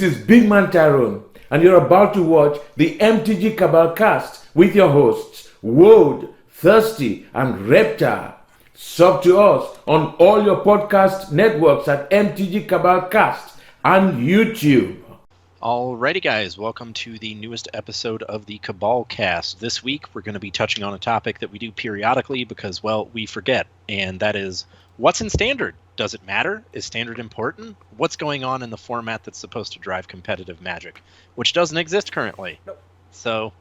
This is Big Man Tyrone, and you're about to watch the MtG Cabal cast with your hosts, Woad, Thirsty, and Reptar. Sub to us on all your podcast networks at MtG Cabal Cast and YouTube. Alrighty guys, welcome to the newest episode of the Cabal Cast. This week we're going to be touching on a topic that we do periodically because, well, we forget, and that is, what's in Standard? Does it matter? Is Standard important? What's going on in the format that's supposed to drive competitive Magic, which doesn't exist currently? Nope. So,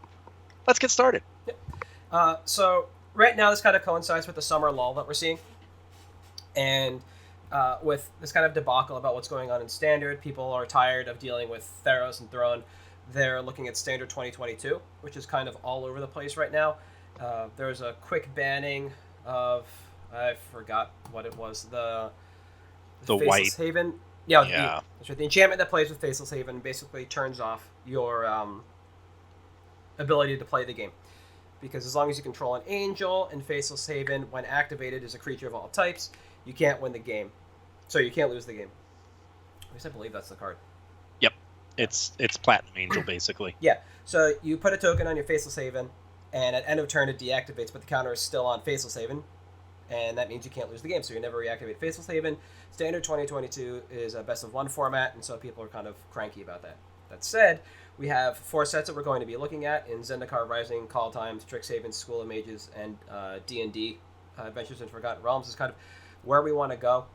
let's get started. Yep. So, right now this kind of coincides with the summer lull that we're seeing, and with this kind of debacle about what's going on in Standard, people are tired of dealing with Theros and Throne. They're looking at Standard 2022, which is kind of all over the place right now. There's a quick banning of, I forgot what it was, the Faceless white Haven. Yeah. The enchantment that plays with Faceless Haven basically turns off your ability to play the game. Because as long as you control an angel and Faceless Haven, when activated, is a creature of all types, you can't win the game. So you can't lose the game. At least I believe that's the card. Yep. It's Platinum Angel, basically. Yeah. So you put a token on your Faceless Haven, and at end of turn it deactivates, but the counter is still on Faceless Haven, and that means you can't lose the game. So you never reactivate Faceless Haven. Standard 2022 is a best of one format, and so people are kind of cranky about that. That said, we have 4 sets that we're going to be looking at in Zendikar Rising, Call Time, Strix Haven, School of Mages, and D&D, Adventures in Forgotten Realms is kind of where we want to go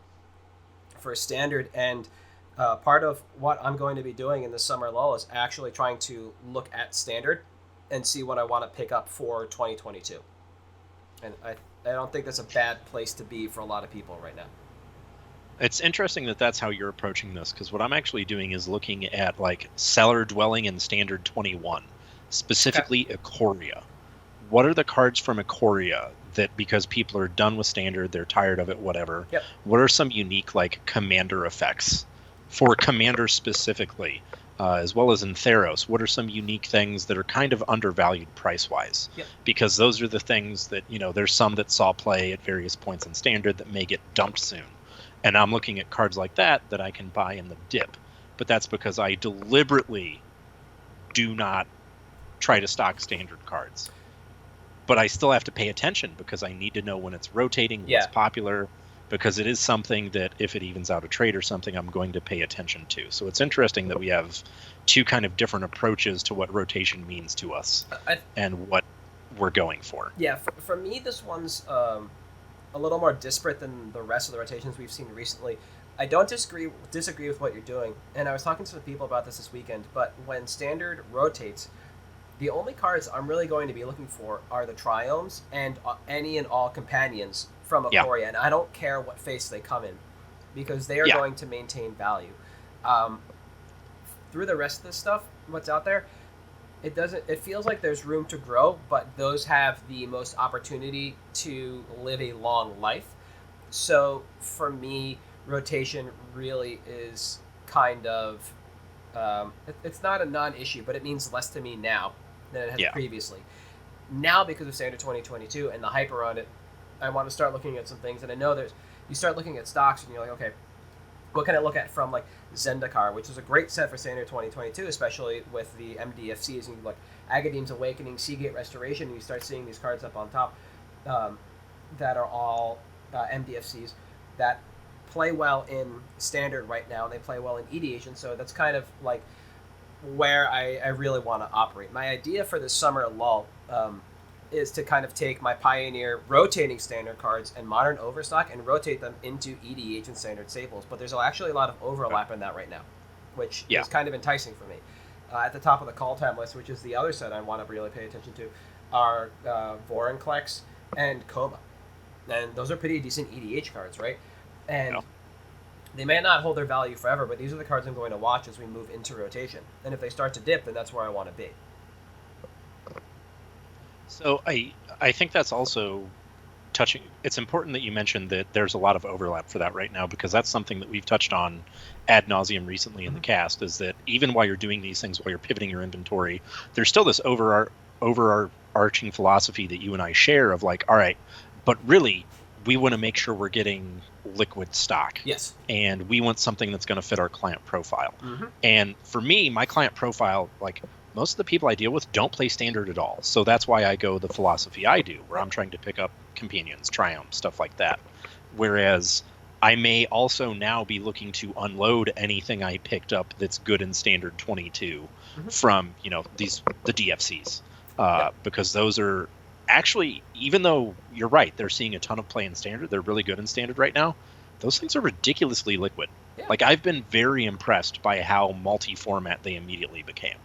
for Standard. And part of what I'm going to be doing in the summer lull is actually trying to look at Standard and see what I want to pick up for 2022. And I don't think that's a bad place to be for a lot of people right now. It's interesting that that's how you're approaching this, because what I'm actually doing is looking at like Cellar Dwelling in Standard 21, specifically Ikoria. What are the cards from Ikoria that, because people are done with Standard, they're tired of it, whatever? Yep. What are some unique like commander effects for Commander specifically, as well as in Theros? What are some unique things that are kind of undervalued price-wise? Yep. Because those are the things that, there's some that saw play at various points in Standard that may get dumped soon. And I'm looking at cards like that I can buy in the dip. But that's because I deliberately do not try to stock Standard cards. But I still have to pay attention because I need to know when it's rotating, what's popular, because it is something that if it evens out a trade or something, I'm going to pay attention to. So it's interesting that we have 2 kind of different approaches to what rotation means to us and what we're going for. Yeah, for me, this one's a little more disparate than the rest of the rotations we've seen recently. I don't disagree with what you're doing, and I was talking to some people about this weekend, but when Standard rotates, the only cards I'm really going to be looking for are the Triomes and any and all companions from Ikoria, and I don't care what face they come in, because they are going to maintain value. Through the rest of this stuff, what's out there, it feels like there's room to grow, but those have the most opportunity to live a long life. So for me, rotation really is kind of, it's not a non-issue, but it means less to me now than it has previously. Now, because of Standard 2022 and the hype around it, I want to start looking at some things, and I know you start looking at stocks and you're like, okay, what can I look at from like Zendikar, which is a great set for Standard 2022, especially with the MDFCs and like Agadeem's Awakening, Seagate Restoration, and you start seeing these cards up on top that are all MDFCs that play well in Standard right now, and they play well in EDH, and so that's kind of like where I really want to operate. My idea for this summer lull is to kind of take my Pioneer rotating Standard cards and Modern Overstock and rotate them into EDH and Standard staples. But there's actually a lot of overlap in that right now, which is kind of enticing for me. At the top of the Call Time list, which is the other set I want to really pay attention to, are Vorinclex and Koma. And those are pretty decent EDH cards, right? And they may not hold their value forever, but these are the cards I'm going to watch as we move into rotation. And if they start to dip, then that's where I want to be. So I think that's also touching. It's important that you mentioned that there's a lot of overlap for that right now, because that's something that we've touched on ad nauseum recently in the cast, is that even while you're doing these things, while you're pivoting your inventory, there's still this overarching philosophy that you and I share of like, all right, but really we want to make sure we're getting liquid stock. Yes. And we want something that's going to fit our client profile. Mm-hmm. And for me, my client profile, like most of the people I deal with don't play standard at all. So that's why I go the philosophy I do, where I'm trying to pick up companions, triumphs, stuff like that. Whereas I may also now be looking to unload anything I picked up that's good in standard 22 from, the DFCs. Because those are actually, even though you're right, they're seeing a ton of play in standard, they're really good in standard right now. Those things are ridiculously liquid. Yeah. Like, I've been very impressed by how multi-format they immediately became.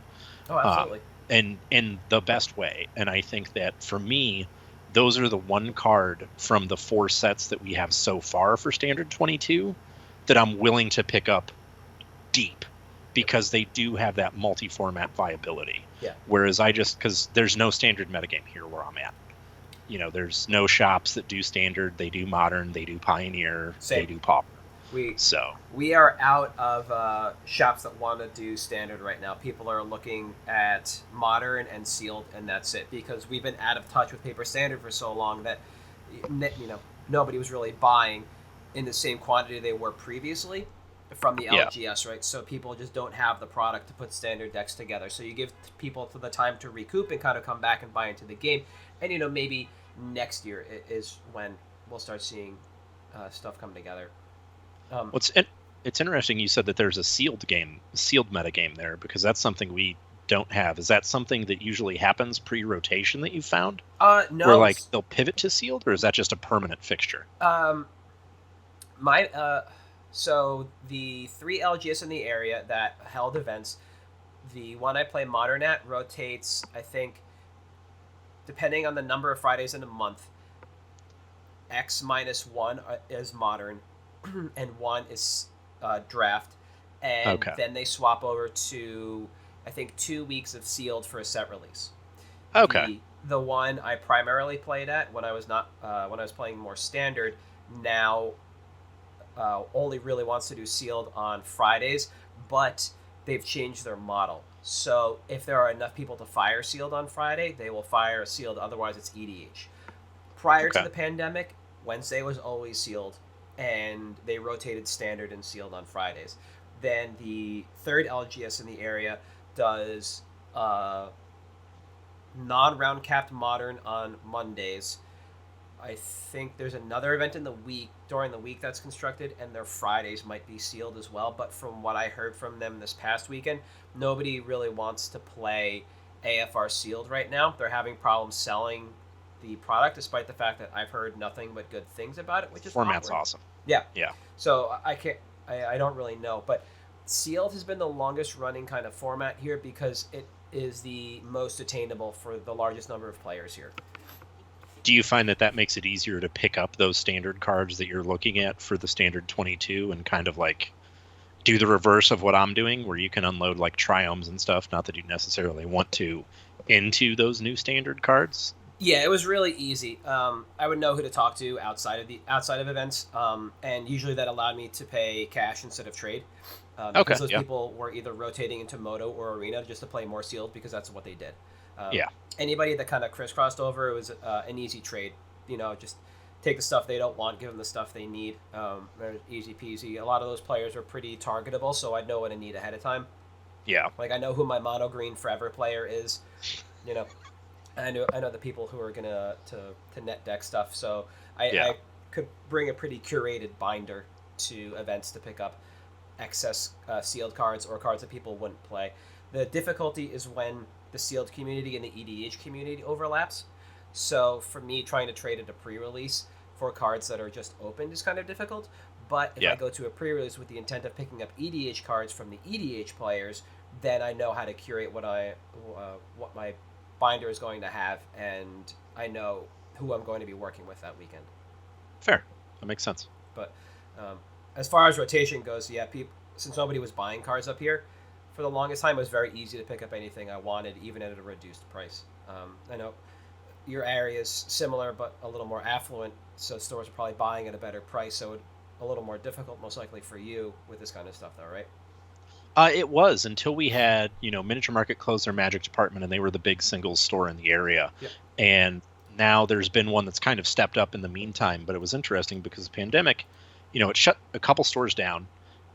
Oh, absolutely. And in the best way. And I think that for me, those are the one card from the 4 sets that we have so far for standard 22 that I'm willing to pick up deep, because they do have that multi-format viability. Yeah. Whereas because there's no standard metagame here where I'm at. There's no shops that do standard. They do modern. They do pioneer. Same. They do pauper. We are out of shops that want to do standard right now. People are looking at modern and sealed, and that's it, because we've been out of touch with paper standard for so long that nobody was really buying in the same quantity they were previously from the LGS, right? So people just don't have the product to put standard decks together. So you give people the time to recoup and kind of come back and buy into the game, and maybe next year is when we'll start seeing stuff come together. It's interesting you said that there's a sealed meta game there, because that's something we don't have. Is that something that usually happens pre-rotation that you found? No. Where they'll pivot to sealed, or is that just a permanent fixture? So the 3 LGS in the area that held events, the one I play modern at rotates, I think, depending on the number of Fridays in a month, X-1 is modern, and 1 is draft, and then they swap over to, I think, 2 weeks of sealed for a set release. Okay. The one I primarily played at when I was playing more standard, now only really wants to do sealed on Fridays, but they've changed their model. So if there are enough people to fire sealed on Friday, they will fire sealed. Otherwise, it's EDH. Prior to the pandemic, Wednesday was always sealed, and they rotated standard and sealed on Fridays. Then the 3rd LGS in the area does non-round capped modern on Mondays. I think there's another event during the week that's constructed, and their Fridays might be sealed as well. But from what I heard from them this past weekend, nobody really wants to play AFR sealed right now. They're having problems selling the product, despite the fact that I've heard nothing but good things about it, which is format's awkward. Awesome. Yeah. Yeah. So I don't really know, but sealed has been the longest running kind of format here because it is the most attainable for the largest number of players here. Do you find that makes it easier to pick up those standard cards that you're looking at for the standard 22 and kind of like do the reverse of what I'm doing, where you can unload like triumphs and stuff, not that you necessarily want to, into those new standard cards? Yeah, it was really easy. I would know who to talk to outside of events, and usually that allowed me to pay cash instead of trade. Because those people were either rotating into Moto or Arena just to play more sealed, because that's what they did. Anybody that kind of crisscrossed over, it was an easy trade. Just take the stuff they don't want, give them the stuff they need. Easy peasy. A lot of those players are pretty targetable, so I'd know what I need ahead of time. Yeah. Like, I know who my mono green forever player is. I know the people who are gonna to net deck stuff, so I could bring a pretty curated binder to events to pick up excess sealed cards or cards that people wouldn't play. The difficulty is when the sealed community and the EDH community overlaps. So for me, trying to trade into pre-release for cards that are just opened is kind of difficult. But if I go to a pre-release with the intent of picking up EDH cards from the EDH players, then I know how to curate what my binder is going to have, and I know who I'm going to be working with that weekend. Fair. That makes sense. But as far as rotation goes, since nobody was buying cards up here, for the longest time it was very easy to pick up anything I wanted, even at a reduced price. I know your area is similar, but a little more affluent, so stores are probably buying at a better price, so it's a little more difficult, most likely, for you with this kind of stuff, though, right? It was, until we had, Miniature Market closed their Magic department, and they were the big singles store in the area. Yep. And now there's been one that's kind of stepped up in the meantime, but it was interesting because the pandemic, it shut a couple stores down,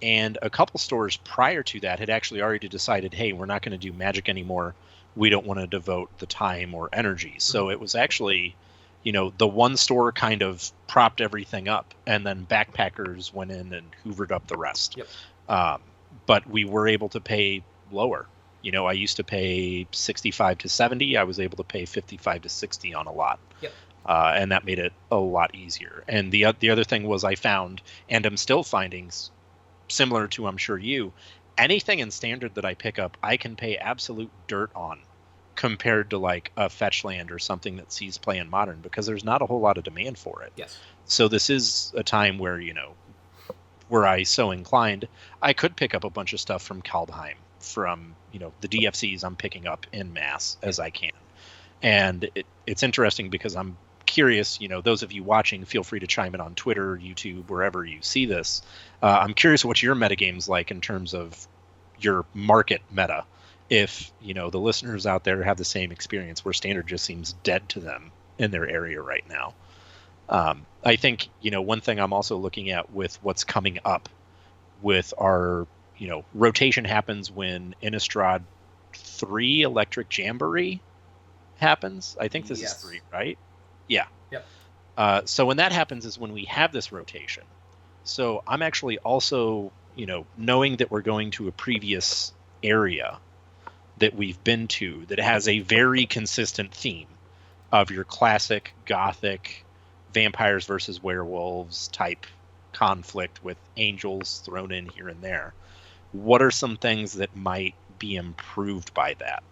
and a couple stores prior to that had actually already decided, hey, we're not going to do Magic anymore. We don't want to devote the time or energy. So it was actually, the one store kind of propped everything up, and then backpackers went in and hoovered up the rest. Yep. But we were able to pay lower. I used to pay 65 to 70. I was able to pay 55 to 60 on a lot. Yep. And that made it a lot easier. And the other thing was I found, and I'm still finding, similar to, I'm sure you, anything in Standard that I pick up, I can pay absolute dirt on compared to like a fetch land or something that sees play in Modern, because there's not a whole lot of demand for it. Yes. So this is a time where, were I so inclined, I could pick up a bunch of stuff from Kaldheim, from, the DFCs I'm picking up in mass as I can. And it's interesting because I'm curious, those of you watching, feel free to chime in on Twitter, YouTube, wherever you see this. I'm curious what your metagame's like in terms of your market meta. If, the listeners out there have the same experience where Standard just seems dead to them in their area right now. I think, one thing I'm also looking at with what's coming up with our, rotation happens when Innistrad 3 Electric Jamboree happens. I think this is 3, right? Yeah. Yep. So when that happens is when we have this rotation. So I'm actually also, knowing that we're going to a previous area that we've been to that has a very consistent theme of your classic Gothic vampires versus werewolves type conflict with angels thrown in here and there. What are some things that might be improved by that?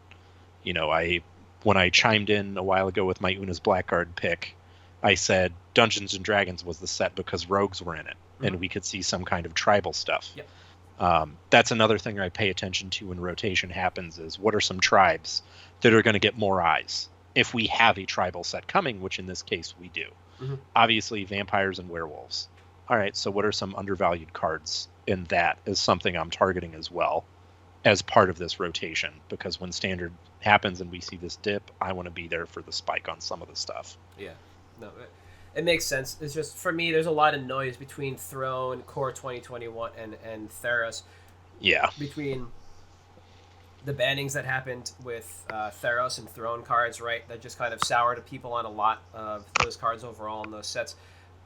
When I chimed in a while ago with my Una's Blackguard pick, I said Dungeons and Dragons was the set because rogues were in it, and we could see some kind of tribal stuff. Yep. That's another thing I pay attention to when rotation happens is what are some tribes that are going to get more eyes if we have a tribal set coming, which in this case we do. Mm-hmm. Obviously, vampires and werewolves. All right, so what are some undervalued cards in that is something I'm targeting as well as part of this rotation, because when Standard happens and we see this dip, I want to be there for the spike on some of the stuff. Yeah. No, it makes sense. It's just, for me, there's a lot of noise between Throne, Core 2021, and Theros. Yeah. Between the bannings that happened with Theros and Throne cards, right? That just kind of soured people on a lot of those cards overall in those sets.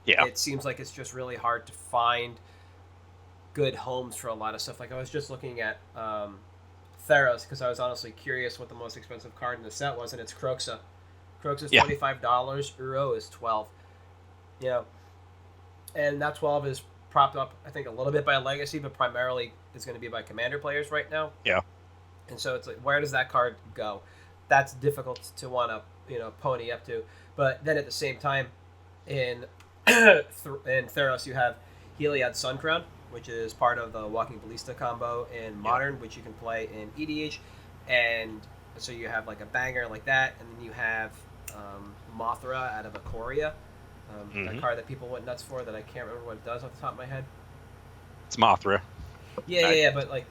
Yeah. It seems like it's just really hard to find good homes for a lot of stuff. Like, I was just looking at Theros because I was honestly curious what the most expensive card in the set was, and it's Croxa. Croxa's $25, Uro is $12. And that 12 is propped up, I think, a little bit by Legacy, but primarily is going to be by Commander players right now. Yeah. And so it's like, where does that card go? That's difficult to want to, pony up to. But then at the same time, in Theros, you have Heliod Suncrown, which is part of the Walking Ballista combo in Modern, which you can play in EDH. And so you have like a banger like that, and then you have Mothra out of Ikoria, that card that people went nuts for that I can't remember what it does off the top of my head. It's Mothra. Yeah, but like,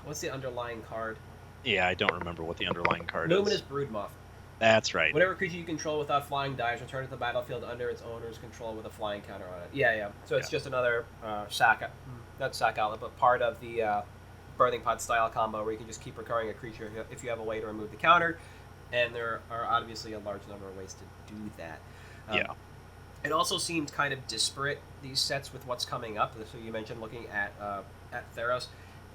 what's the underlying card? Yeah, I don't remember what the underlying card Luminous is. Broodmoth. That's right. Whatever creature you control without flying dies, return to the battlefield under its owner's control with a flying counter on it. Yeah. So it's just another not sack outlet, but part of the Birthing Pod style combo where you can just keep recurring a creature if you have a way to remove the counter. And there are obviously a large number of ways to do that. It also seemed kind of disparate, these sets, with what's coming up. So you mentioned looking at Theros.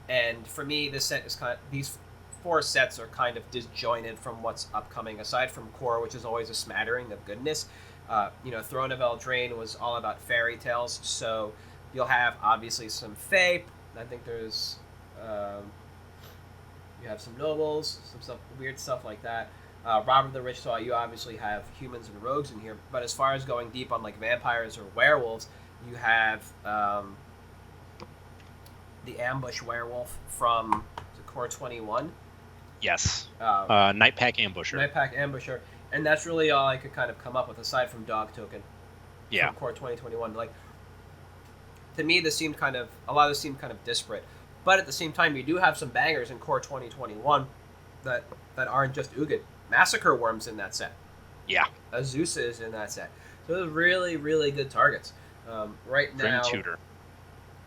And for me, this set is these 4 sets are kind of disjointed from what's upcoming, aside from Core, which is always a smattering of goodness. Throne of Eldraine was all about fairy tales, so you'll have obviously some Fae. I think there's you have some nobles, some stuff, weird stuff like that. Robert the Rich, so you obviously have humans and rogues in here. But as far as going deep on like vampires or werewolves, you have the Ambush Werewolf from Core 21. Yes. Nightpack Ambusher. Nightpack Ambusher. And that's really all I could kind of come up with, aside from Dog Token. Yeah. From Core 2021. Like, to me, a lot of this seemed kind of disparate. But at the same time, you do have some bangers in Core 2021 that aren't just Ugin. Massacre Worm's in that set. Yeah. Azusa is in that set. So those are really, really good targets. Right now, Grim Tutor.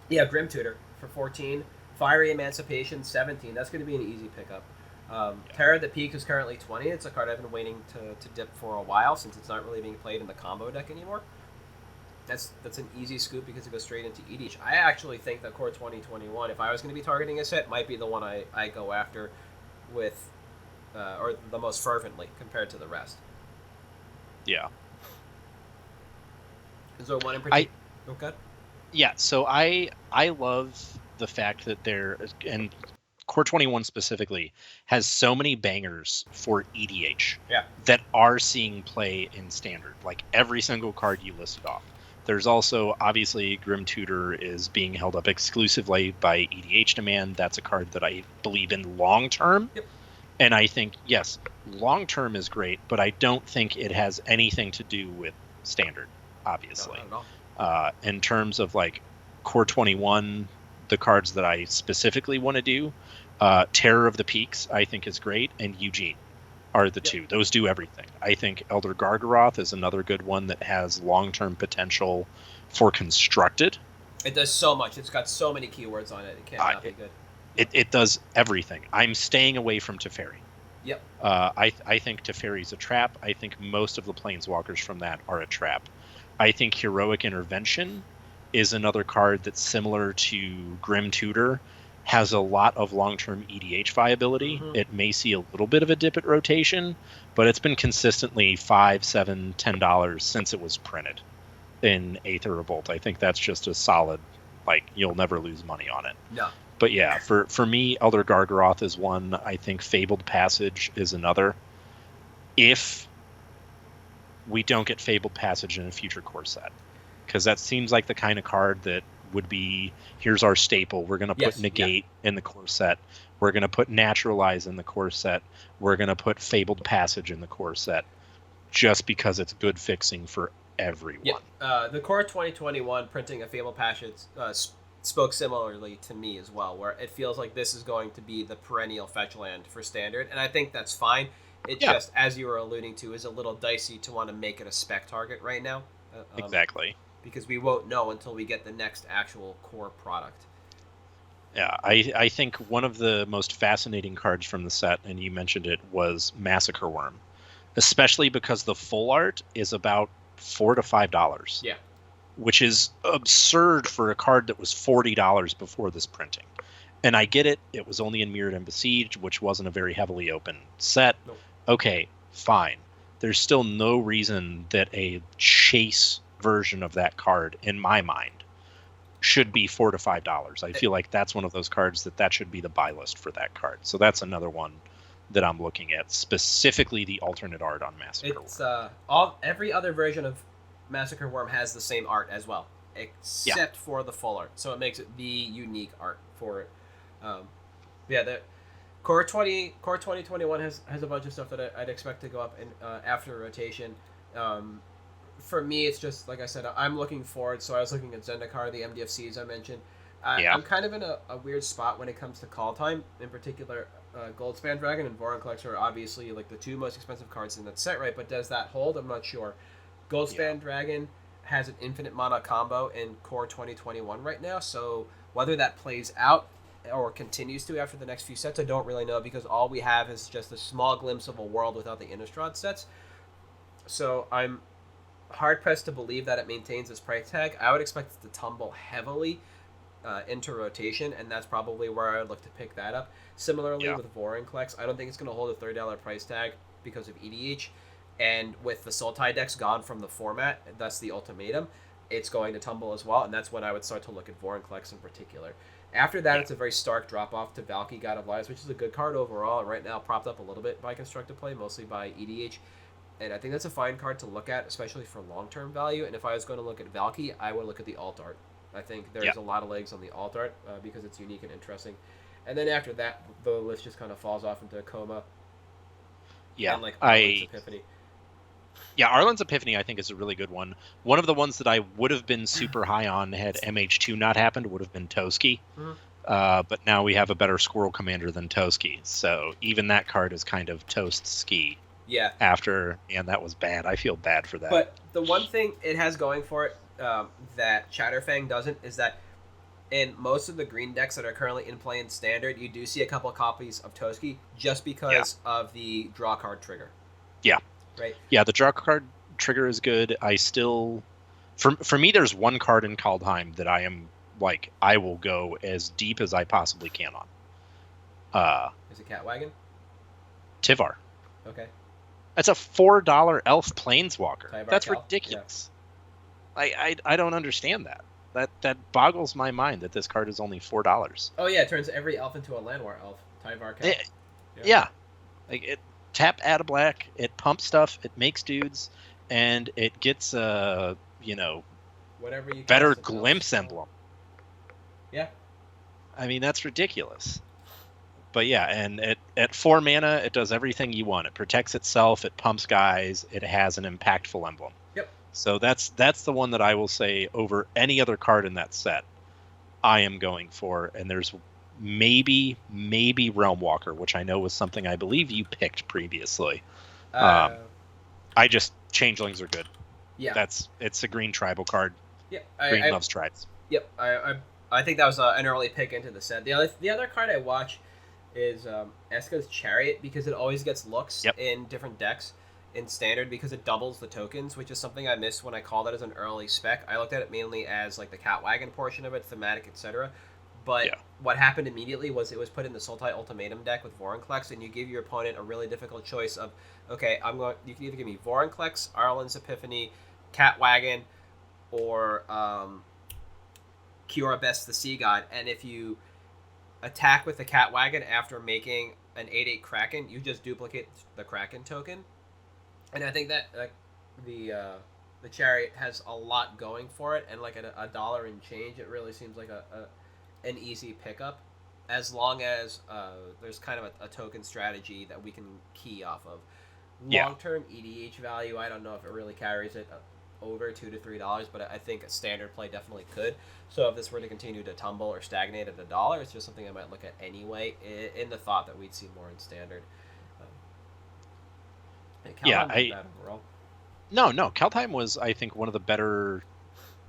Yeah, Grim Tutor for 14. Fiery Emancipation 17. That's going to be an easy pickup. Terror of the Peak is currently 20. It's a card I've been waiting to dip for a while since it's not really being played in the combo deck anymore. That's an easy scoop because it goes straight into EDH. I actually think that Core 2021, if I was going to be targeting a set, might be the one I go after with, or the most fervently compared to the rest. Yeah. Is there one in particular? Okay. Yeah, so I love the fact that and Core 21 specifically has so many bangers for EDH that are seeing play in Standard, like every single card you listed off. There's also, obviously, Grim Tutor is being held up exclusively by EDH demand. That's a card that I believe in long term. Yep. And I think, yes, long term is great, but I don't think it has anything to do with Standard, obviously. No, not at all. In terms of like Core 21, the cards that I specifically want to do, Terror of the Peaks I think is great, and Eugene are the two. Those do everything. I think Elder Gargaroth is another good one that has long-term potential for constructed. It does so much. It's got so many keywords on it. It cannot be good. It does everything. I'm staying away from Teferi. Yep. I think Teferi's a trap. I think most of the Planeswalkers from that are a trap. I think Heroic Intervention is another card that's similar to Grim Tutor, has a lot of long-term EDH viability. Mm-hmm. It may see a little bit of a dip at rotation, but it's been consistently $5, $7, $10 since it was printed in Aether Revolt. I think that's just a solid, like, you'll never lose money on it. No. But yeah, for me, Elder Gargaroth is one. I think Fabled Passage is another. If we don't get Fabled Passage in a future core set, because that seems like the kind of card that would be, here's our staple. We're going to put Negate in the core set. We're going to put Naturalize in the core set. We're going to put Fabled Passage in the core set, just because it's good fixing for everyone. Yeah. The Core 2021 printing a Fabled Passage spoke similarly to me as well, where it feels like this is going to be the perennial fetch land for Standard, and I think that's fine. It just, as you were alluding to, is a little dicey to want to make it a spec target right now. Exactly. Because we won't know until we get the next actual core product. Yeah, I think one of the most fascinating cards from the set, and you mentioned it, was Massacre Worm. Especially because the full art is about $4 to $5. Yeah. Which is absurd for a card that was $40 before this printing. And I get it. It was only in Mirrored and Besieged, which wasn't a very heavily open set. Nope. Okay, fine. There's still no reason that a chase version of that card, in my mind, should be $4 to $5. I feel like that's one of those cards that should be the buy list for that card. So that's another one that I'm looking at, specifically the alternate art on Massacre Worm. Every other version of Massacre Worm has the same art as well, except for the full art. So it makes it the unique art for it. The Core 2021 has a bunch of stuff that I'd expect to go up in, after rotation. For me, it's just, like I said, I'm looking forward. So I was looking at Zendikar, the MDFCs I mentioned. I'm kind of in a weird spot when it comes to call time. In particular, Goldspan Dragon and Vorinclex are obviously like the two most expensive cards in that set, right? But does that hold? I'm not sure. Goldspan Dragon has an infinite mana combo in Core 2021 right now, so whether that plays out or continues to after the next few sets, I don't really know, because all we have is just a small glimpse of a world without the Innistrad sets. So I'm hard-pressed to believe that it maintains its price tag. I would expect it to tumble heavily into rotation, and that's probably where I would look to pick that up. Similarly with Vorinclex, I don't think it's going to hold a $30 price tag because of EDH. And with the Sultai decks gone from the format, that's the ultimatum, it's going to tumble as well, and that's when I would start to look at Vorinclex in particular. After that, it's a very stark drop-off to Valky, God of Lies, which is a good card overall, right now propped up a little bit by Constructed Play, mostly by EDH. And I think that's a fine card to look at, especially for long-term value. And if I was going to look at Valky, I would look at the alt art. I think there's a lot of legs on the alt art because it's unique and interesting. And then after that, the list just kind of falls off into a coma. Yeah, and like Arlen's Epiphany. Yeah, Arlen's Epiphany, I think, is a really good one. One of the ones that I would have been super high on had MH2 not happened would have been Toski. Mm-hmm. But now we have a better Squirrel Commander than Toski. So even that card is kind of toast ski. Yeah. After, and that was bad. I feel bad for that. But the one thing it has going for it, that Chatterfang doesn't is that in most of the green decks that are currently in play in Standard, you do see a couple of copies of Toski just because of the draw card trigger. Yeah. Right? Yeah, the draw card trigger is good. I still... For me, there's one card in Kaldheim that I am, like, I will go as deep as I possibly can on. Is it Catwagon? Tivar. Okay. That's a $4 elf planeswalker. Tyvar That's Cal? ridiculous. Yeah. I don't understand that. That boggles my mind that this card is only $4. Oh yeah, it turns every elf into a Landwar elf. Tyvar Cal. Yeah. Like, it tap, add a black, it pumps stuff, it makes dudes, and it gets whatever you better cast it glimpse elf. emblem. Yeah. I mean, that's ridiculous. But yeah, and at 4 mana, it does everything you want. It protects itself, it pumps guys, it has an impactful emblem. Yep. So that's the one that I will say over any other card in that set, I am going for. And there's maybe Realm Walker, which I know was something I believe you picked previously. Changelings are good. Yeah. It's a green tribal card. Yeah. Green loves tribes. Yep. I think that was an early pick into the set. The other card I watch is Escas Chariot because it always gets looks in different decks in Standard because it doubles the tokens, which is something I missed when I called it as an early spec. I looked at it mainly as like the Catwagon portion of it, thematic, etc. But what happened immediately was it was put in the Sultai Ultimatum deck with Vorinclex, and you give your opponent a really difficult choice of, okay, you can either give me Vorinclex, Arlen's Epiphany, Catwagon, or Kiora Best the Sea God, and if you attack with the Catwagon after making an 8/8 Kraken, you just duplicate the Kraken token. And I think that the Chariot has a lot going for it, and like at a dollar and change, it really seems like an easy pickup, as long as there's kind of a token strategy that we can key off of. Long-term EDH value, I don't know if it really carries it over $2 to $3, but I think a Standard play definitely could. So if this were to continue to tumble or stagnate at $1, it's just something I might look at anyway, in the thought that we'd see more in Standard. Overall. No, Kaldheim was, I think, one of the better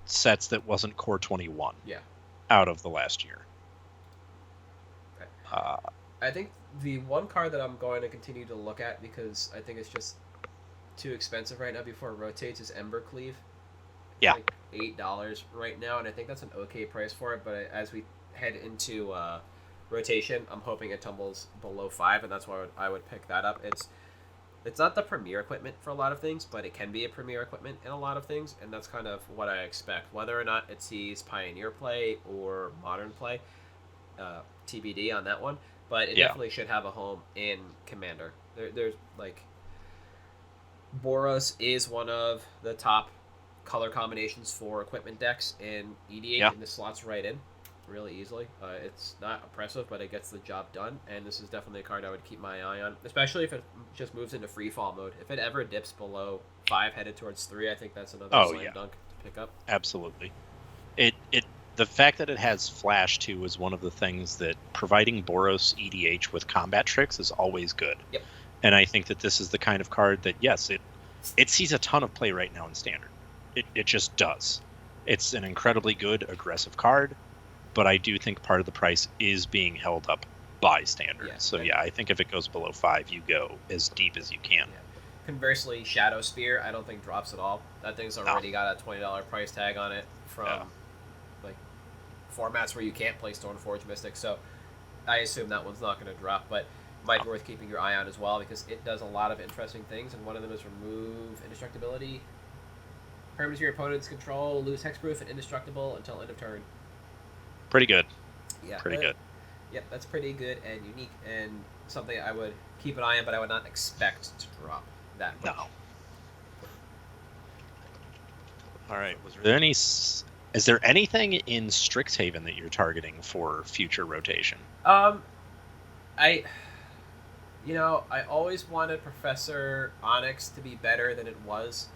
sets that wasn't Core 21. Yeah. Out of the last year. Okay. I think the one card that I'm going to continue to look at, because I think it's just too expensive right now before it rotates, is Ember Cleave. Yeah. Like $8 right now, and I think that's an okay price for it, but as we head into rotation, I'm hoping it tumbles below 5, and that's why I would pick that up. It's not the premier equipment for a lot of things, but it can be a premier equipment in a lot of things, and that's kind of what I expect. Whether or not it sees Pioneer play or Modern play, TBD on that one, but it definitely should have a home in Commander. There's like... Boros is one of the top color combinations for equipment decks in EDH, and this slots right in really easily. It's not oppressive, but it gets the job done, and this is definitely a card I would keep my eye on, especially if it just moves into freefall mode. If it ever dips below 5 headed towards 3, I think that's another slam dunk to pick up. Absolutely. The fact that it has Flash too is one of the things that providing Boros EDH with combat tricks is always good. Yep. And I think that this is the kind of card that, yes, it sees a ton of play right now in Standard. It just does. It's an incredibly good aggressive card, but I do think part of the price is being held up by Standard. So I think if it goes below 5, you go as deep as you can. Yeah. Conversely, Shadow Spear, I don't think drops at all. That thing's already got a $20 price tag on it from like formats where you can't play Stoneforge Mystic, so I assume that one's not going to drop, but might be worth keeping your eye on as well, because it does a lot of interesting things, and one of them is remove indestructibility. Permanents your opponent's control, lose hexproof and indestructible until end of turn. Pretty good. Yeah. Pretty good. Yep, that's pretty good and unique, and something I would keep an eye on, but I would not expect to drop that much. No. All right. Is there anything in Strix Haven that you're targeting for future rotation? I always wanted Professor Onyx to be better than it was,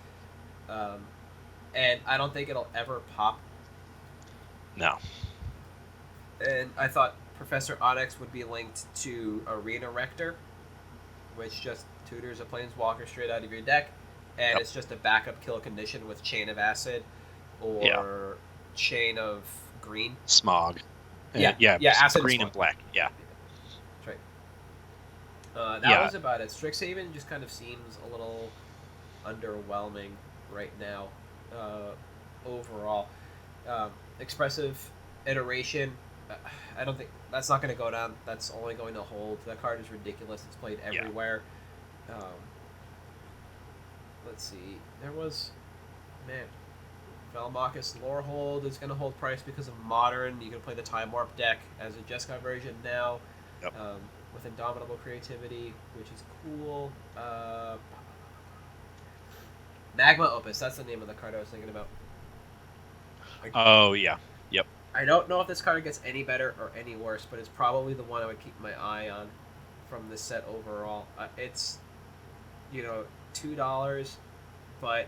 and I don't think it'll ever pop. No. And I thought Professor Onyx would be linked to Arena Rector, which just tutors a Planeswalker straight out of your deck, and it's just a backup kill condition with Chain of Acid or Chain of Green. Smog. Yeah, Acid green and and black. Yeah. That's right. That was about it. Strix Haven just kind of seems a little underwhelming right now. Overall, expressive iteration. I don't think that's not going to go down. That's only going to hold. That card is ridiculous. It's played everywhere. Let's see. There was, Velmachus Lorehold is going to hold price because of Modern. You can play the Time Warp deck as a Jeskai version now. Yep. With Indomitable Creativity, which is cool. Magma Opus, that's the name of the card I was thinking about. Oh, yeah. Yep. I don't know if this card gets any better or any worse, but it's probably the one I would keep my eye on from this set overall. It's, $2, but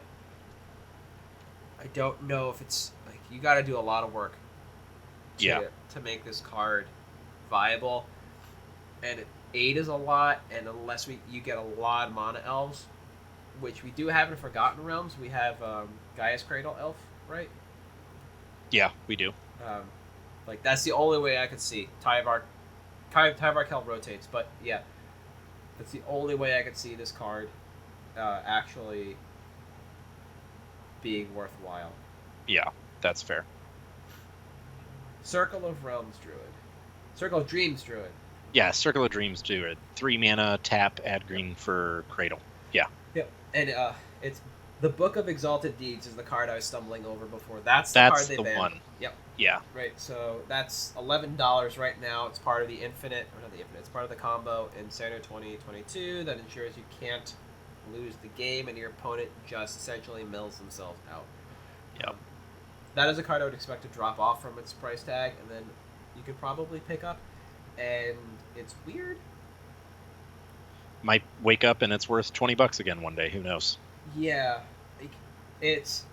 I don't know if it's, like, you got to do a lot of work to make this card viable. And 8 is a lot, and unless you get a lot of Mana Elves, which we do have in Forgotten Realms, we have Gaia's Cradle Elf, right? Yeah, we do. That's the only way I could see. Tyvar Kel rotates, but yeah, that's the only way I could see this card actually being worthwhile. Yeah, that's fair. Circle of Dreams Druid. Yeah, Circle of Dreams Druid. 3 mana, tap, add green for Cradle. Yeah. Yep, and it's the Book of Exalted Deeds is the card I was stumbling over before. That's the card they banned. One. Yep. Yeah. Right, so that's $11 right now. It's part of the it's part of the combo in Standard 2022 that ensures you can't lose the game and your opponent just essentially mills themselves out. Yep. That is a card I would expect to drop off from its price tag, and then you could probably pick up. And it's weird. Might wake up and it's worth $20 again one day. Who knows? Yeah, it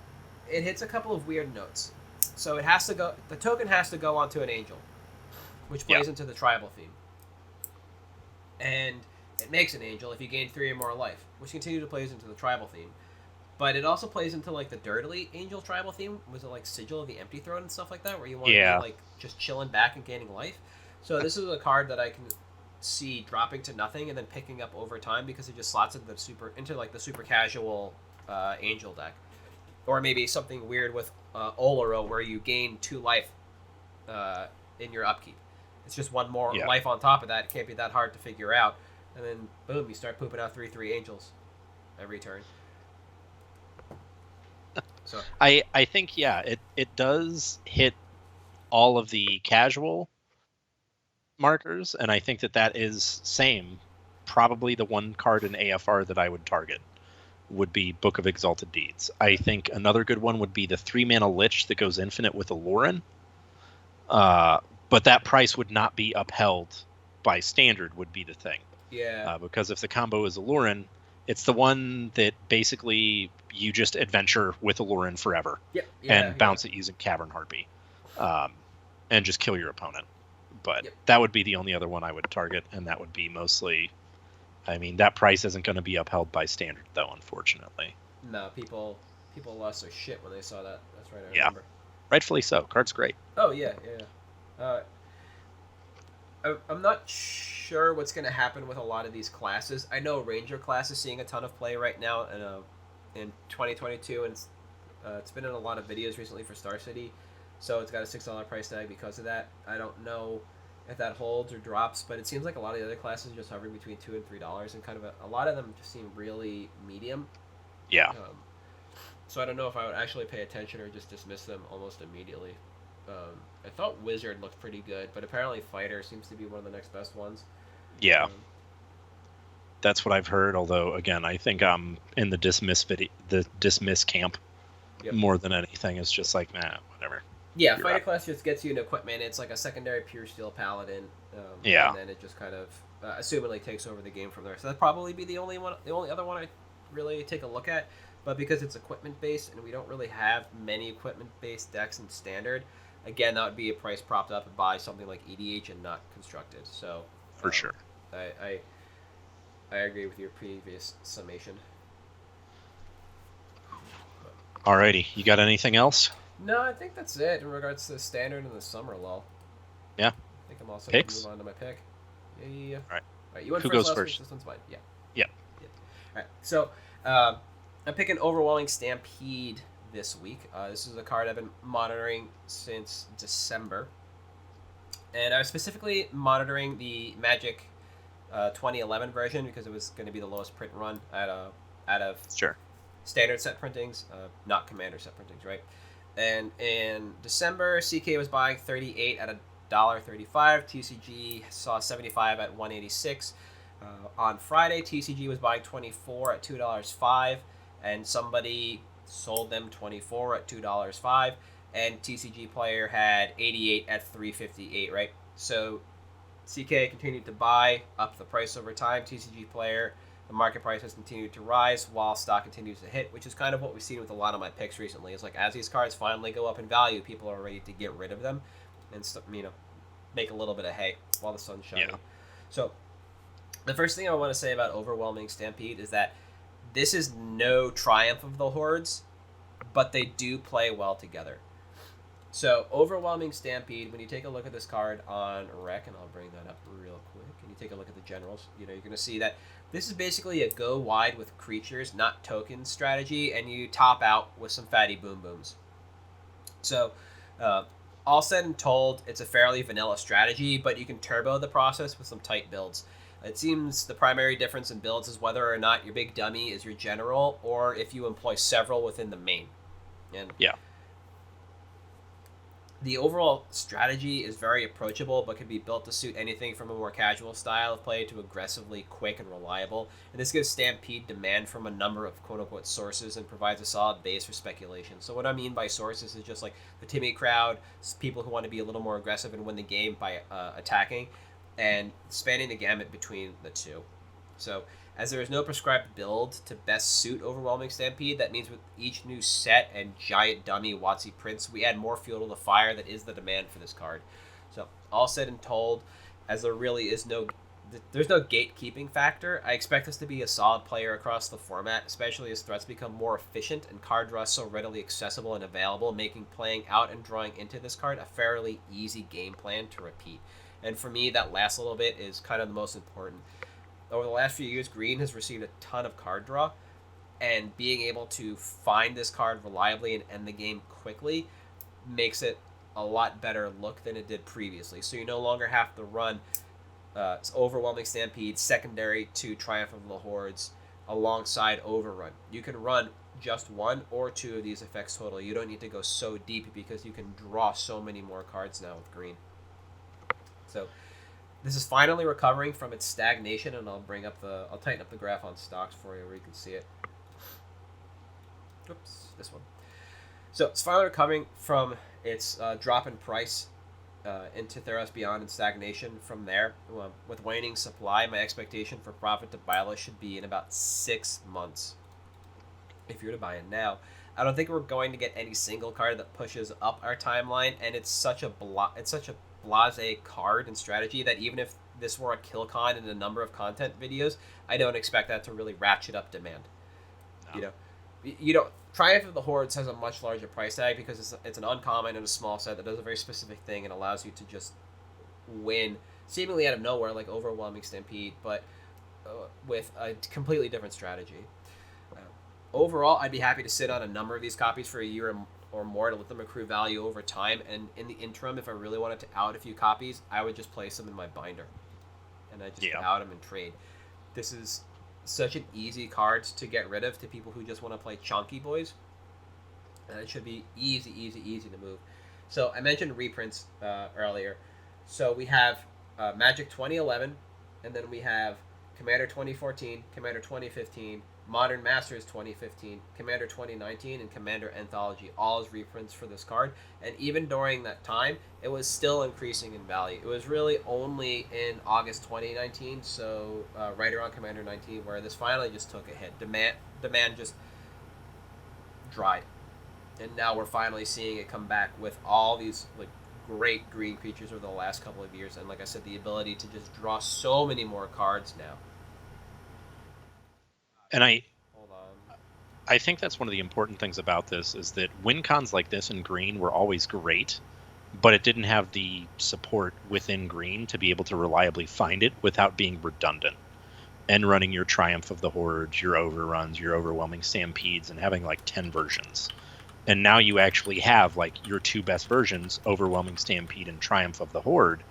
hits a couple of weird notes. So it has to go. The token has to go onto an angel, which plays into the tribal theme, and it makes an angel if you gain 3 or more life, which continue to plays into the tribal theme. But it also plays into like the dirtily angel tribal theme. Was it like Sigil of the Empty Throne and stuff like that, where you want to be like just chilling back and gaining life? So this is a card that I can see dropping to nothing and then picking up over time because it just slots into the super casual angel deck, or maybe something weird with Oloro where you gain 2 life in your upkeep. It's just 1 more life on top of that. It can't be that hard to figure out, and then boom, you start pooping out 3/3 angels every turn. So I think it does hit all of the casual markers, and I think that is probably the one card in AFR that I would target would be Book of Exalted Deeds. I think another good one would be the 3 mana Lich that goes infinite with Aloran, but that price would not be upheld by Standard would be the thing. Yeah. Because if the combo is Aloran, it's the one that basically you just adventure with Aloran forever and bounce it using Cavern Harpy, and just kill your opponent. But that would be the only other one I would target, and that would be mostly... I mean, that price isn't going to be upheld by Standard, though, unfortunately. No, people lost their shit when they saw that. That's right, I remember. Rightfully so. Card's great. Oh, yeah. I'm not sure what's going to happen with a lot of these classes. I know Ranger class is seeing a ton of play right now in 2022, and it's been in a lot of videos recently for Star City. So it's got a $6 price tag because of that. I don't know if that holds or drops, but it seems like a lot of the other classes just hovering between $2 and $3, and kind of a lot of them just seem really medium. Yeah. So I don't know if I would actually pay attention or just dismiss them almost immediately. I thought Wizard looked pretty good, but apparently Fighter seems to be one of the next best ones. Yeah. That's what I've heard, although, again, I think I'm in the dismiss camp more than anything. It's just like, whatever. Yeah, Fighter class just gets you an equipment. It's like a secondary Pure Steel Paladin. And then it just kind of, assumingly, takes over the game from there. So that'd probably be the only other one I'd really take a look at. But because it's equipment-based, and we don't really have many equipment-based decks in Standard, again, that would be a price propped up by something like EDH and not Constructed. So for sure. I agree with your previous summation. Alrighty, you got anything else? No, I think that's it in regards to the standard and the summer lull. Yeah. I think I'm also going to Picks? move on to my pick. Yeah. All right. All right, you went Who first goes last first? week. This one's mine. Yeah. Yeah. All right, so I'm picking Overwhelming Stampede this week. This is a card I've been monitoring since December. And I was specifically monitoring the Magic 2011 version because it was going to be the lowest print run out of Sure. standard set printings, not commander set printings, right? And in December, CK was buying 38 at $1.35. TCG saw 75 at 186. On Friday, TCG was buying 24 at $2.05, and somebody sold them 24 at $2.05, and TCG player had 88 at 358, right? So CK continued to buy up the price over time. TCG player, the market price has continued to rise while stock continues to hit, which is kind of what we've seen with a lot of my picks recently. It's like as these cards finally go up in value, people are ready to get rid of them and make a little bit of hay while the sun's shining. Yeah. So the first thing I want to say about Overwhelming Stampede is that this is no triumph of the Hordes, but they do play well together. So Overwhelming Stampede, when you take a look at this card on Rec, and I'll bring that up real quick, and you take a look at the generals, you're going to see that this is basically a go wide with creatures, not tokens strategy, and you top out with some fatty boom booms. So all said and told, it's a fairly vanilla strategy, but you can turbo the process with some tight builds. It seems the primary difference in builds is whether or not your big dummy is your general, or if you employ several within the main. And yeah, the overall strategy is very approachable, but can be built to suit anything from a more casual style of play to aggressively quick and reliable. And this gives Stampede demand from a number of quote-unquote sources and provides a solid base for speculation. So what I mean by sources is just like the timid crowd, people who want to be a little more aggressive and win the game by attacking, and spanning the gamut between the two. So as there is no prescribed build to best suit Overwhelming Stampede, that means with each new set and giant dummy WotC prints, we add more fuel to the fire that is the demand for this card. So all said and told, as there really is there's no gatekeeping factor, I expect this to be a solid player across the format, especially as threats become more efficient and card draw so readily accessible and available, making playing out and drawing into this card a fairly easy game plan to repeat. And for me, that last little bit is kind of the most important. Over the last few years, Green has received a ton of card draw, and being able to find this card reliably and end the game quickly makes it a lot better look than it did previously. So you no longer have to run Overwhelming Stampede secondary to Triumph of the Hordes alongside Overrun. You can run just one or two of these effects total. You don't need to go so deep because you can draw so many more cards now with Green. So this is finally recovering from its stagnation, and I'll tighten up the graph on stocks for you where you can see it. Oops, this one. So it's finally recovering from its drop in price into Theros Beyond and stagnation from there. With waning supply, my expectation for profit to buy list should be in about 6 months. If you're to buy in now, I don't think we're going to get any single card that pushes up our timeline, and it's such a blase card and strategy that even if this were a kill con in a number of content videos, I don't expect that to really ratchet up demand. No. Triumph of the Hordes has a much larger price tag because it's an uncommon and a small set that does a very specific thing and allows you to just win seemingly out of nowhere like Overwhelming Stampede, but with a completely different strategy. Overall, I'd be happy to sit on a number of these copies for a year or more to let them accrue value over time, and in the interim, if I really wanted to out a few copies, I would just place them in my binder and I just out them and trade. This is such an easy card to get rid of to people who just want to play chunky boys, and it should be easy to move. So I mentioned reprints earlier. So we have Magic 2011, and then we have Commander 2014, Commander 2015, Modern Masters 2015, Commander 2019, and Commander Anthology, all as reprints for this card. And even during that time, it was still increasing in value. It was really only in August 2019, so right around Commander 19, where this finally just took a hit. Demand just dried. And now we're finally seeing it come back with all these great green creatures over the last couple of years. And like I said, the ability to just draw so many more cards now. And I I think that's one of the important things about this is that win cons like this in green were always great, but it didn't have the support within green to be able to reliably find it without being redundant and running your Triumph of the Hordes, your Overruns, your Overwhelming Stampedes, and having like 10 versions. And now you actually have like your two best versions, Overwhelming Stampede and Triumph of the Horde,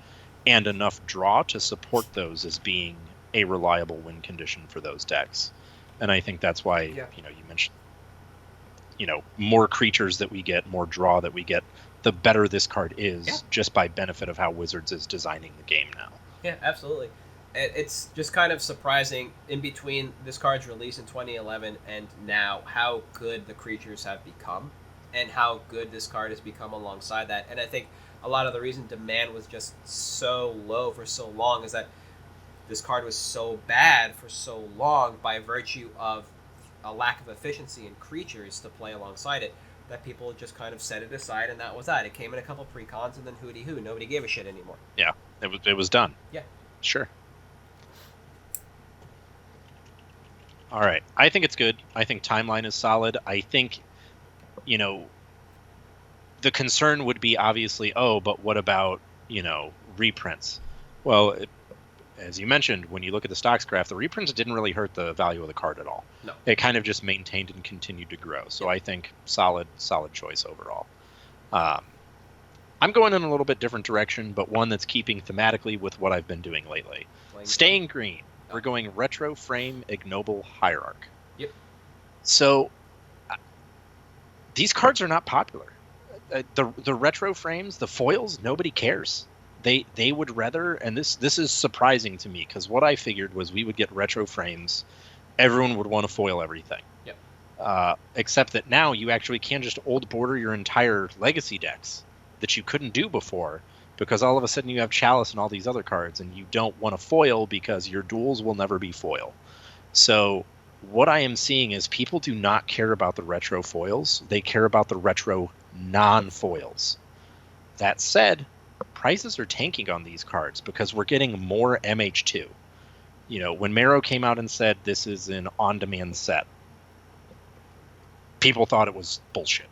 and enough draw to support those as being a reliable win condition for those decks. And I think that's why, you mentioned, more creatures that we get, more draw that we get, the better this card is, just by benefit of how Wizards is designing the game now. Yeah, absolutely. It's just kind of surprising in between this card's release in 2011 and now how good the creatures have become and how good this card has become alongside that. And I think a lot of the reason demand was just so low for so long is that this card was so bad for so long by virtue of a lack of efficiency in creatures to play alongside it, that people just kind of set it aside, and that was that. It came in a couple precons, and then hooty hoo, nobody gave a shit anymore. Yeah, it was done. Yeah, sure. All right, I think it's good. I think timeline is solid. I think, the concern would be obviously, but what about reprints? Well, as you mentioned, when you look at the stocks graph, the reprints didn't really hurt the value of the card at all. No. It kind of just maintained and continued to grow. So I think solid choice overall. I'm going in a little bit different direction, but one that's keeping thematically with what I've been doing lately. Staying green. We're going Retro Frame Ignoble Hierarch. Yep. So these cards are not popular. The retro frames, the foils, nobody cares. They would rather, and this is surprising to me, because what I figured was we would get retro frames, everyone would want to foil everything. Yep. Except that now you actually can just old border your entire legacy decks that you couldn't do before, because all of a sudden you have Chalice and all these other cards, and you don't want to foil because your duels will never be foil. So what I am seeing is people do not care about the retro foils. They care about the retro non-foils. That said, prices are tanking on these cards because we're getting more MH2. When Mero came out and said this is an on-demand set, people thought it was bullshit.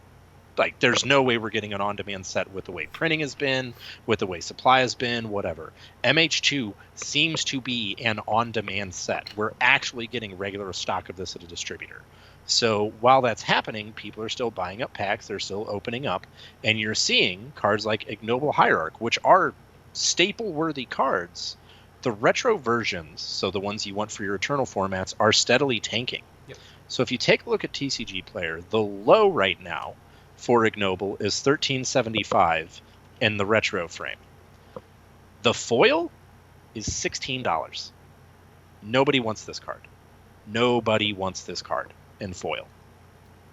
Like, there's no way we're getting an on-demand set with the way printing has been, with the way supply has been, whatever. MH2 seems to be an on-demand set. We're actually getting regular stock of this at a distributor. So while that's happening, people are still buying up packs, they're still opening up, and you're seeing cards like Ignoble Hierarch, which are staple-worthy cards. The retro versions, so the ones you want for your Eternal formats, are steadily tanking. Yep. So if you take a look at TCG Player, the low right now for Ignoble is $13.75 in the retro frame. The foil is $16. Nobody wants this card. Nobody wants this card in foil.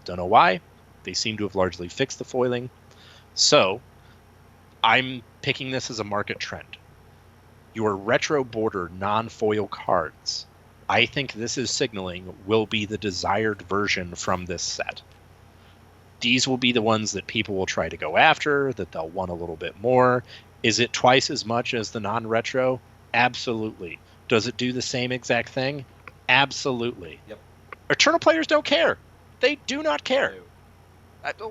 Don't know why. They seem to have largely fixed the foiling. So I'm picking this as a market trend. Your retro border non-foil cards, I think this is signaling, will be the desired version from this set. These will be the ones that people will try to go after, that they'll want a little bit more. Is it twice as much as the non-retro? Absolutely. Does it do the same exact thing? Absolutely. Yep. Eternal players don't care. They do not care.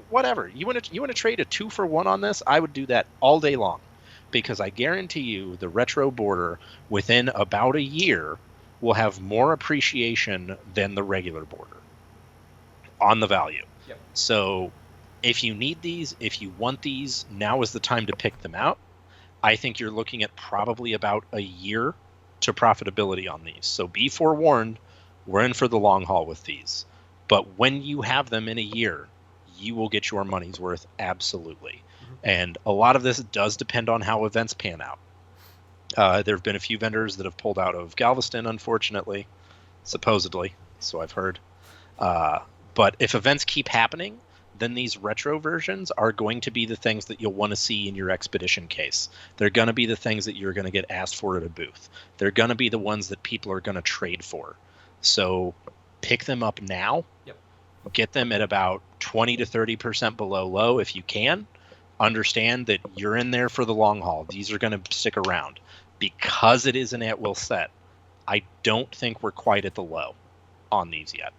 Whatever. You want to trade a 2-for-1 on this? I would do that all day long, because I guarantee you the retro border within about a year will have more appreciation than the regular border on the value. Yep. So if you need these, if you want these, now is the time to pick them out. I think you're looking at probably about a year to profitability on these. So be forewarned, we're in for the long haul with these. But when you have them in a year, you will get your money's worth, absolutely. Mm-hmm. And a lot of this does depend on how events pan out. There have been a few vendors that have pulled out of Galveston, unfortunately, supposedly, so I've heard. But if events keep happening, then these retro versions are going to be the things that you'll want to see in your expedition case. They're going to be the things that you're going to get asked for at a booth. They're going to be the ones that people are going to trade for. So pick them up now. Yep. Get them at about 20 to 30% below low if you can. Understand that you're in there for the long haul. These are going to stick around. Because it is an at-will set, I don't think we're quite at the low on these yet.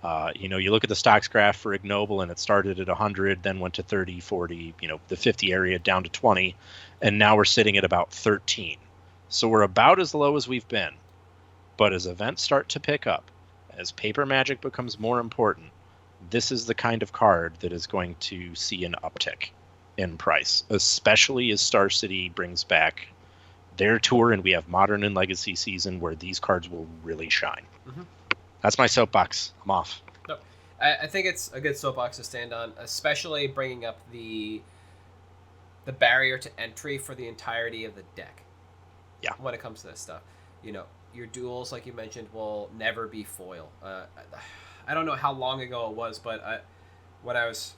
You look at the stocks graph for ignoble, and it started at 100, then went to 30, 40, the 50 area down to 20, and now we're sitting at about 13. So we're about as low as we've been. But as events start to pick up, as paper magic becomes more important, this is the kind of card that is going to see an uptick in price, especially as Star City brings back their tour and we have Modern and Legacy season where these cards will really shine. Mm-hmm. That's my soapbox. I'm off. No, I think it's a good soapbox to stand on, especially bringing up the barrier to entry for the entirety of the deck. Yeah. When it comes to this stuff, your duels, like you mentioned, will never be foil. I don't know how long ago it was, but when I was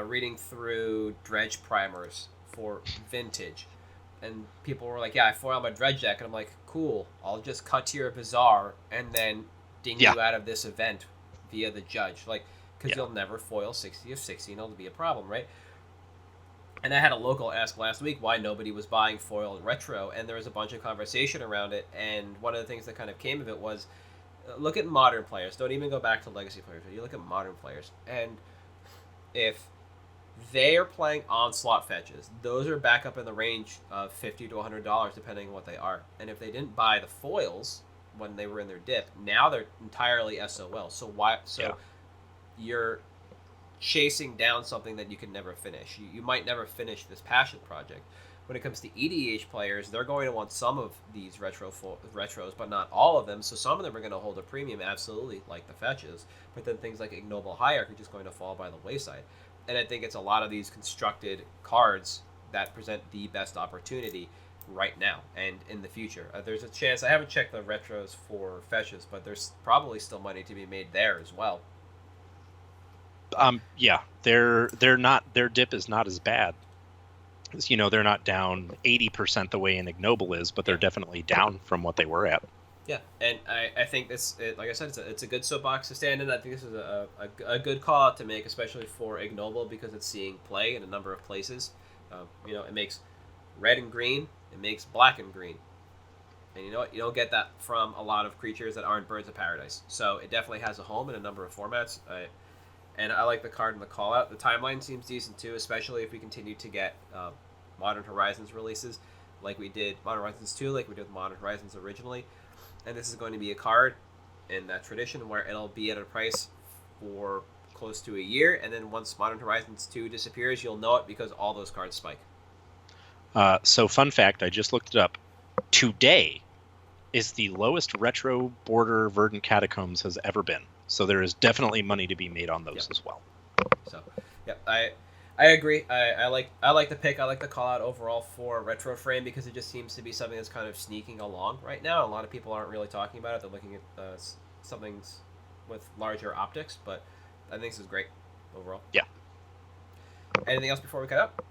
reading through dredge primers for vintage, and people were like, "Yeah, I foil my dredge deck," and I'm like, "Cool, I'll just cut to your bazaar and then ding you out of this event via the judge, because you'll never foil 60 of 60, and it'll be a problem, right?" And I had a local ask last week why nobody was buying foil and retro, and there was a bunch of conversation around it. And one of the things that kind of came of it was, look at modern players. Don't even go back to legacy players. You look at modern players, and if they are playing onslaught fetches, those are back up in the range of $50 to $100, depending on what they are. And if they didn't buy the foils when they were in their dip, now they're entirely SOL. So you're chasing down something that you can never finish. You might never finish this passion project. When it comes to EDH players, they're going to want some of these retros, but not all of them. So some of them are going to hold a premium, absolutely, like the fetches. But then things like Ignoble Hierarch are just going to fall by the wayside. And I think it's a lot of these constructed cards that present the best opportunity right now and in the future. There's a chance, I haven't checked the retros for fetches, but there's probably still money to be made there as well. They're not, their dip is not as bad. They're not down 80% the way an Ignoble is, but they're definitely down from what they were at. Yeah, and I think this, like I said, it's a good soapbox to stand in. I think this is a good call out to make, especially for Ignoble, because it's seeing play in a number of places. It makes red and green, it makes black and green. And you know what? You don't get that from a lot of creatures that aren't Birds of Paradise. So it definitely has a home in a number of formats. And I like the card and the call out. The timeline seems decent too, especially if we continue to get Modern Horizons releases like we did Modern Horizons 2, like we did with Modern Horizons originally. And this is going to be a card in that tradition where it'll be at a price for close to a year, and then once Modern Horizons 2 disappears, you'll know it because all those cards spike. So fun fact, I just looked it up. Today is the lowest retro border Verdant Catacombs has ever been. So there is definitely money to be made on those as well. So, I agree. I like the pick. I like the call out overall for Retro Frame because it just seems to be something that's kind of sneaking along right now. A lot of people aren't really talking about it. They're looking at something with larger optics, but I think this is great overall. Yeah. Anything else before we cut up?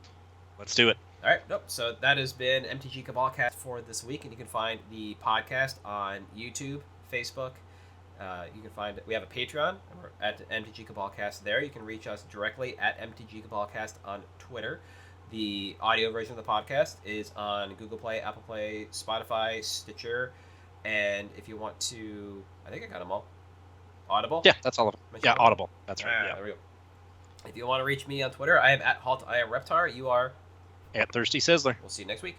Let's do it. All right. Nope. So that has been MTG Cabal Cast for this week, and you can find the podcast on YouTube, Facebook. You can find we have a Patreon at MTG Cabalcast there. You can reach us directly at MTG Cabalcast on Twitter. The audio version of the podcast is on Google Play, Apple Play, Spotify, Stitcher, and if you want to, I think I got them all. Audible? Yeah, that's all of them. Yeah, Audible. That's right. Yeah. There we go. If you want to reach me on Twitter, I am at Halt I am Reptar. You are at Thirsty Sizzler. We'll see you next week.